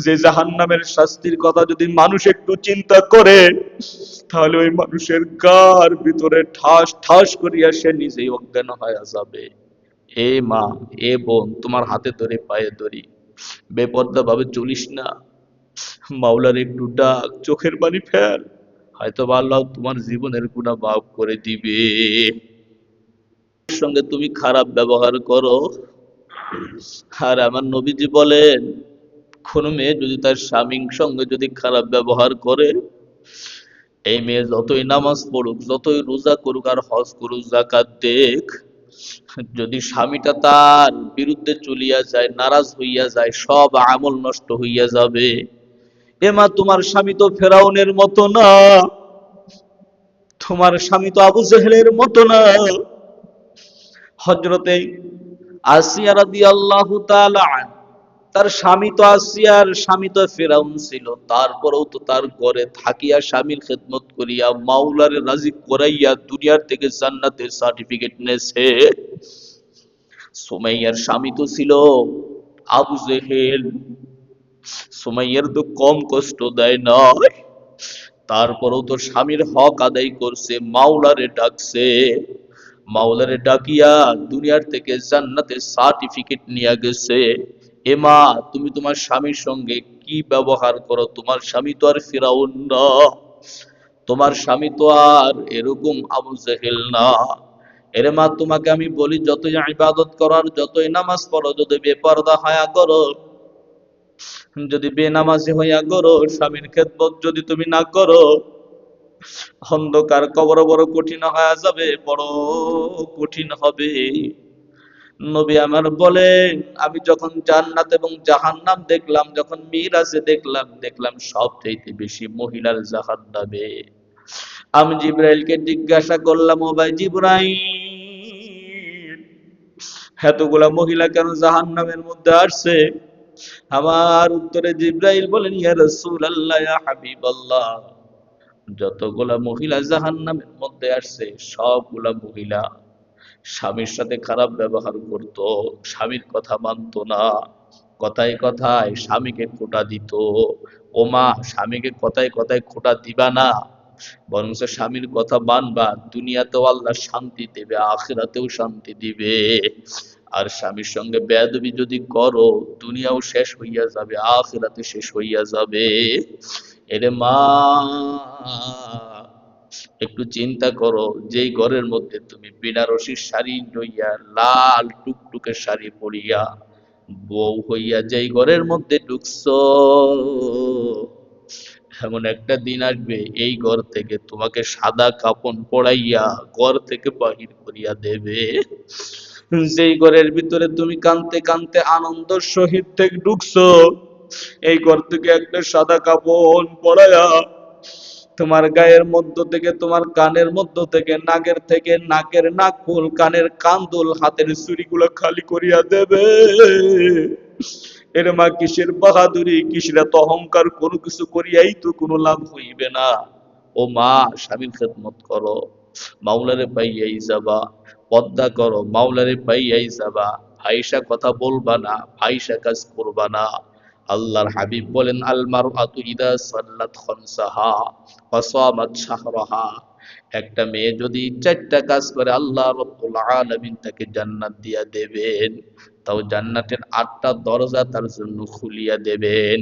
যে জাহান্নামের শাস্তির কথা যদি মানুষ একটু চিন্তা করে, তাহলে ওই মানুষের গার ভিতরে ঠাস ঠাস করিয়া সে নিজেই অজ্ঞান হয়ে যাবে। এ মা, এ বোন, তোমার হাতে ধরে পায়ে ধরি, বেপর্দা ভাবে চলিস না। মাওলার একটু ডাক, চোখের পানি ফেল, হয়তো বা আল্লাহ তোমার জীবনের গুনাহ মাফ করে দিবে। সঙ্গে তুমি খারাপ ব্যবহার করো। আর আমার নবীজি বলেন, কোন মেয়ে যদি তার স্বামীর সঙ্গে যদি খারাপ ব্যবহার করে, এই মেয়ে যতই নামাজ পড়ুক, যতই রোজা করুক আর হজ করুক, যাকাত দেখ, যদি স্বামীটা তার বিরুদ্ধে চলিয়া যায়, নারাজ হইয়া যায়, সব আমল নষ্ট হইয়া যাবে। এমা, তোমার স্বামী তো ফেরাউনের মতো না, তোমার স্বামী তো আবু জেহেলের মতো না। হযরতে আসিয়া রাদিয়াল্লাহু তাআলা আনহা, তার স্বামী তো আসিয়ার স্বামী তো ফেরাউন ছিল, তারপরেও তো তার ঘরে থাকিয়া স্বামীর খেদমত করিয়া মাওলারে রাজি করাইয়া দুনিয়ার থেকে জান্নাতের সার্টিফিকেট নেছে। সুমাইয়ার স্বামী তো ছিল আবু জেহেল, সুমাইয়ার তো কম কষ্ট দেয় নয়, তারপরেও তো স্বামীর হক আদায় করছে, মাওলারে ডাকছে, মাওলারে ডাকিয়া দুনিয়ার থেকে জান্নাতের সার্টিফিকেট নিয়ে গেছে। এমা, তুমি তোমার স্বামীর সঙ্গে কি ব্যবহার করো? তোমার স্বামী তো আর ফিরাউন না, তোমার স্বামী তো আর এরকম আবু জেহেল না। এরে মা, তোমাকে আমি বলি, যতই ইবাদত করার, যতই নামাজ পড়ো, যদি বেপরদা হয়া করো, যদি বেনামাজি হইয়া করো, স্বামীর খেদমত যদি তুমি না করো, অন্ধকার কবর বড় কঠিন হয়ে যাবে, বড় কঠিন হবে। নবী আমার বলেন, আমি যখন জান্নাত এবং জাহান্নাম দেখলাম, যখন মিরাজে দেখলাম, দেখলাম সবচেয়ে বেশি মহিলার জাহান্নামে। আমি জিবরাইলকে জিজ্ঞাসা করলাম, ও ভাই জিবরাইল, এতগুলা মহিলা কেন জাহান্নামের মধ্যে আসছে? আমার উত্তরে জিবরাইল বলেন, ইয়া রাসূলুল্লাহ, ইয়া হাবিবাল্লাহ, যতগুলা মহিলা জাহান্নামের মধ্যে আসছে, সবগুলা মহিলা স্বামীর সাথে খারাপ ব্যবহার করত, স্বামীর কথা মানত না, কথায় কথায় স্বামীকে খোঁটা দিত। ও মা, স্বামীকে কথায় কথায় খোঁটা দিবা না, বরং স্বামীর কথা মানবা, দুনিয়াতেও আল্লাহ শান্তি দেবে, আখিরাতেও শান্তি দিবে। আর স্বামীর সঙ্গে বেয়াদবি যদি করো, দুনিয়াও শেষ হইয়া যাবে, আখিরাতে শেষ হইয়া যাবে। এরে মা, একটু চিন্তা করো, যেই ঘরের মধ্যে তুমি বেনারসির শাড়ি লইয়া, লাল টুকটুকে শাড়ি পরিয়া বউ হইয়া যেই ঘরের মধ্যে ঢুকছো, এমন একটা দিন আসবে, এই ঘর থেকে তোমাকে সাদা কাপন পরাইয়া ঘর থেকে বাহির করিয়া দেবে। যেই ঘরের ভিতরে তুমি কানতে কানতে আনন্দ সহিত থেকে ঢুকছো, এই ঘর থেকে একটা সাদা কাপন পরাইয়া তোমার গায়ের মধ্য থেকে, তোমার কানের মধ্য থেকে, নাকের থেকে নাকের নাকফুল, কানের কান্দুল, হাতের চুড়িগুলো খালি করিয়া দেবে। এর মা, কিসের বাহাদুরি, কিসের এত অহংকার? কোনো কিছু করিয়াই তো কোনো লাভ হইবে না। ও মা, স্বামীর খেদমত করো, মাওলারে পাইয়াই যাবা। পর্দা করো, মাওলারে পাইয়াই যাবা। ফাহিশা কথা বলবা না, ফাহিশা কাজ করবা না। আল্লাহর হাবিব বলেন, আল মারআতু ইদা সাল্লাত খামসাহা ওয়া সামাত শাহরাহা, একটা মেয়ে যদি চারটা কাজ করে, আল্লাহ রাব্বুল আলামিন তাকে জান্নাত দিয়া দেবেন, তাও জান্নাতের 8টা দরজা তার জন্য খুলিয়া দেবেন।